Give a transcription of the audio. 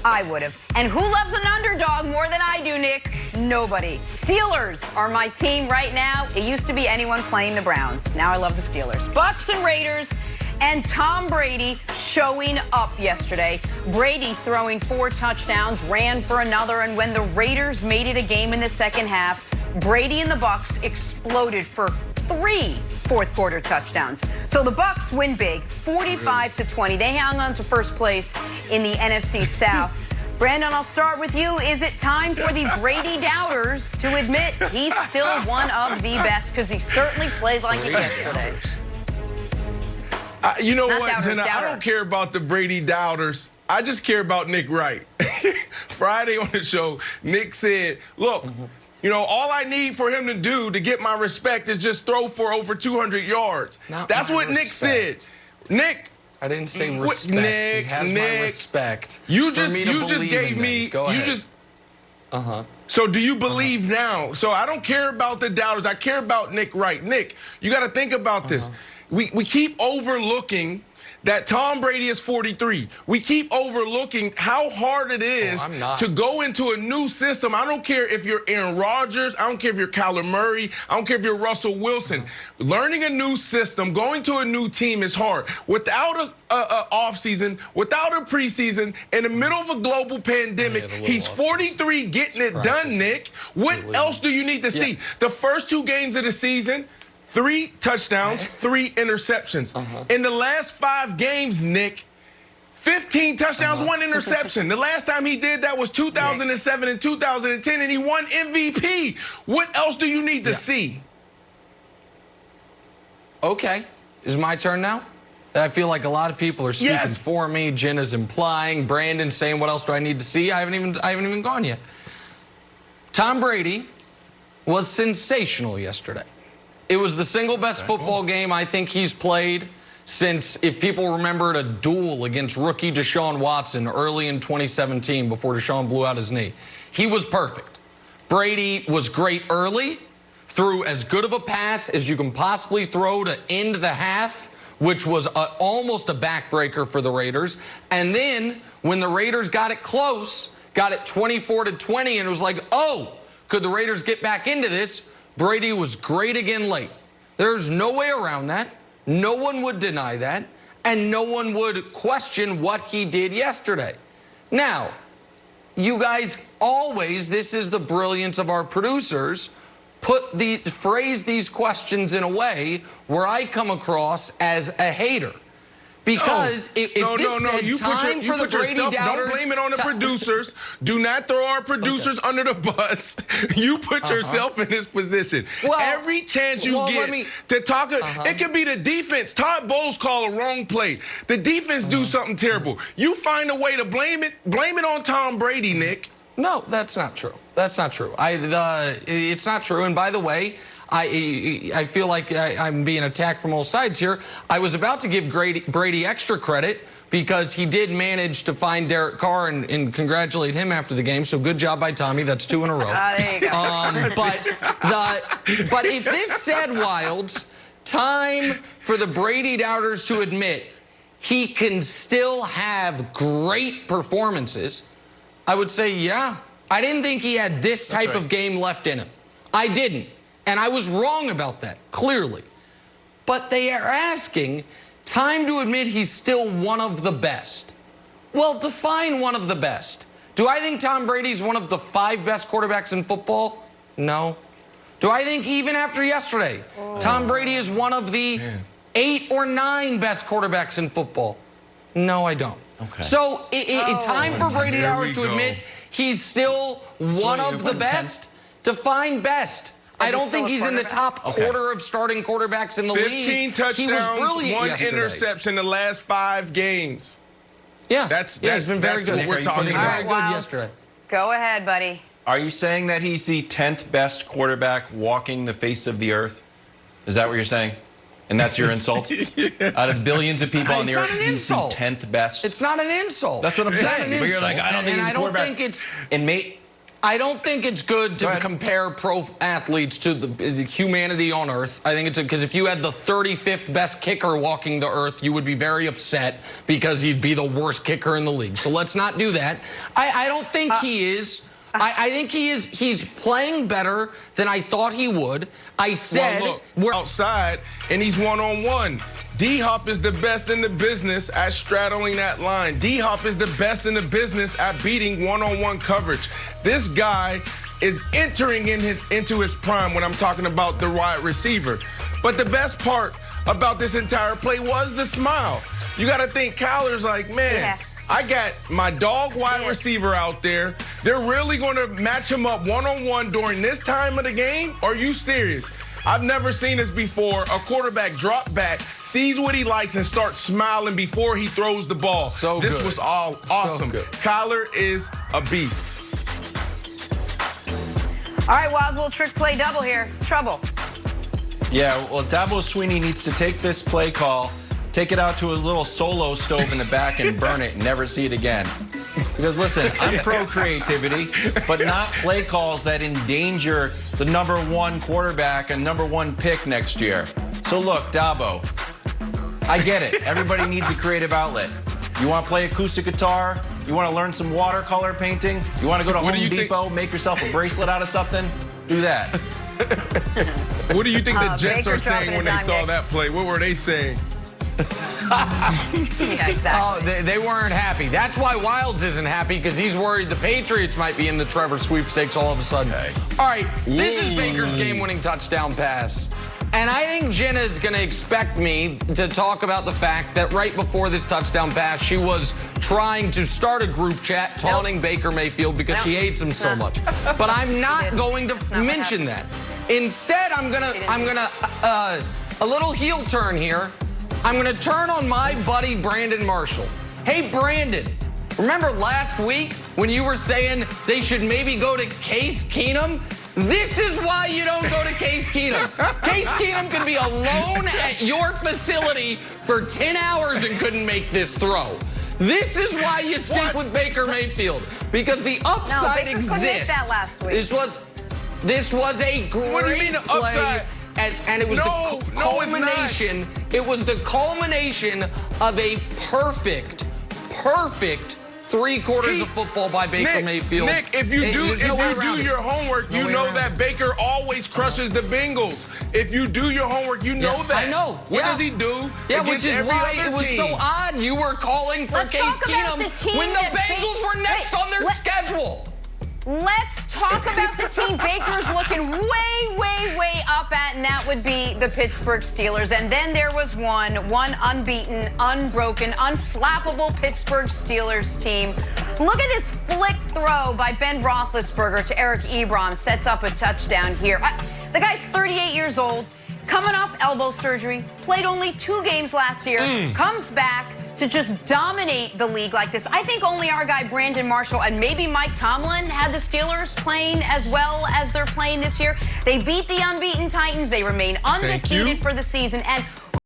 I would have. And who loves an underdog more than I do, Nick? Nobody. Steelers are my team right now. It used to be anyone playing the Browns. Now I love the Steelers. Bucs and Raiders. And Tom Brady showing up yesterday. Brady throwing 4 touchdowns, ran for another, and when the Raiders made it a game in the second half, Brady and the Bucs exploded for 3 fourth-quarter touchdowns. So the Bucs win big, 45-20. They hung on to first place in the NFC South. Brandon, I'll start with you. Is it time for the Brady doubters to admit he's still one of the best? Because he certainly played like it yesterday. You know Not what, doubters, Jenna? doubter. I don't care about the Brady doubters. I just care about Nick Wright. Friday on the show, Nick said, look, you know, all I need for him to do to get my respect is just throw for over 200 yards. That's what Nick said. Nick. I didn't say respect. Nick, he has my respect. You just gave me. Go ahead. You just. So do you believe now? So I don't care about the doubters. I care about Nick Wright. Nick, you got to think about this. We keep overlooking that Tom Brady is 43. We keep overlooking how hard it is to go into a new system. I don't care if you're Aaron Rodgers. I don't care if you're Kyler Murray. I don't care if you're Russell Wilson. Learning a new system, going to a new team is hard. Without a offseason, without a preseason, in the middle of a global pandemic, he's 43 getting it done, Nick. What else do you need to see? The first 2 games of the season, 3 touchdowns, 3 interceptions. In the last 5 games, Nick, 15 touchdowns, 1 interception. The last time he did that was 2007 and 2010, and he won MVP. What else do you need to see? Okay. Is my turn now? I feel like a lot of people are speaking for me. Jenna's implying. Brandon saying, what else do I need to see? I haven't even gone yet. Tom Brady was sensational yesterday. It was the single best football game I think he's played since, if people remembered, a duel against rookie Deshaun Watson early in 2017 before Deshaun blew out his knee. He was perfect. Brady was great early, threw as good of a pass as you can possibly throw to end the half, which was almost a backbreaker for the Raiders. And then when the Raiders got it close, got it 24-20, and it was like, oh, could the Raiders get back into this? Brady was great again late. There's no way around that. No one would deny that. And no one would question what he did yesterday. Now, you guys always, this is the brilliance of our producers, phrase these questions in a way where I come across as a hater. Because if this said time for the Brady doubters... Don't blame it on the producers. Do not throw our producers under the bus. You put yourself in this position. Well, every chance you get to talk... It could be the defense. Todd Bowles called a wrong play. The defense do something terrible. You find a way to blame it on Tom Brady, Nick. No, that's not true. That's not true. It's not true. And by the way... I feel like I'm being attacked from all sides here. I was about to give Brady extra credit because he did manage to find Derek Carr and congratulate him after the game. So good job by Tommy. That's 2 in a row. There you go. But if this said, Wilds, time for the Brady doubters to admit he can still have great performances, I would say, yeah. I didn't think he had this type of game left in him. I didn't. And I was wrong about that, clearly. But they are asking, time to admit he's still one of the best. Well, define one of the best. Do I think Tom Brady's one of the 5 best quarterbacks in football? No. Do I think even after yesterday, Tom Brady is one of the 8 or 9 best quarterbacks in football? No, I don't. Okay. So time for Brady doubters to admit he's still one of the best. Define best. I don't think he's in the top quarter of starting quarterbacks in the league. 15 touchdowns, 1 interception the last 5 games. Yeah, that's been very good. What we're talking about. Very good yesterday. Go ahead, buddy. Are you saying that he's the 10th best quarterback walking the face of the earth? Is that what you're saying? And that's your insult? Out of billions of people on the earth, he's the 10th best? It's not an insult. That's what I'm saying. But you're like, I don't think he's a quarterback. I don't think it's good to compare pro athletes to the humanity on Earth. I think it's because if you had the 35th best kicker walking the earth, you would be very upset because he'd be the worst kicker in the league. So let's not do that. I don't think he is. I think he is. He's playing better than I thought he would. I said, well, look, we're outside, and he's one-on-one. D-Hop is the best in the business at straddling that line. D-Hop is the best in the business at beating one-on-one coverage. This guy is entering into his prime when I'm talking about the wide receiver. But the best part about this entire play was the smile. You got to think Kyler's like, man, I got my dog wide receiver out there. They're really going to match him up one-on-one during this time of the game? Are you serious? I've never seen this before. A quarterback drop back, sees what he likes, and starts smiling before he throws the ball. This was all awesome. Kyler is a beast. All right, Wild's little trick play double here. Trouble. Yeah, well, Dabo Swinney needs to take this play call, take it out to his little solo stove in the back and burn it and never see it again. Because listen, I'm pro creativity, but not play calls that endanger the #1 quarterback and #1 pick next year. So look, Dabo, I get it. Everybody needs a creative outlet. You want to play acoustic guitar? You want to learn some watercolor painting? You want to go to Home Depot, make yourself a bracelet out of something? Do that. What do you think the Jets are saying when they saw that play? What were they saying? Yeah, exactly. Oh, they weren't happy. That's why Wilds isn't happy, because he's worried the Patriots might be in the Trevor sweepstakes all of a sudden. All right, this is Baker's game-winning touchdown pass. And I think Jenna is going to expect me to talk about the fact that right before this touchdown pass, she was trying to start a group chat taunting Baker Mayfield because she hates him so much. But I'm not going to mention that. Instead, I'm gonna a little heel turn here. I'm going to turn on my buddy Brandon Marshall. Hey, Brandon, remember last week when you were saying they should maybe go to Case Keenum? This is why you don't go to Case Keenum. Case Keenum could be alone at your facility for 10 hours and couldn't make this throw. This is why you stick with Baker Mayfield, because the upside exists. Couldn't make that last week. This was a great What do you mean the play. upside? And it was the culmination. It was the culmination of a perfect 3 quarters of football by Baker Mayfield. Nick, if you do your homework, you know that Baker always crushes the Bengals. If you do your homework, you know that. I know. What does he do? Yeah, which is why it was so odd you were calling for Case Keenum when the Bengals were next on their schedule. Let's talk about the team Baker's looking way up at, and that would be the Pittsburgh Steelers. And then there was one unbeaten, unbroken, unflappable Pittsburgh Steelers team. Look at this flick throw by Ben Roethlisberger to Eric Ebron. Sets up a touchdown here. The guy's 38 years old, coming off elbow surgery, played only 2 games last year, comes back to just dominate the league like this. I think only our guy Brandon Marshall and maybe Mike Tomlin had the Steelers playing as well as they're playing this year. They beat the unbeaten Titans. They remain undefeated for the season. And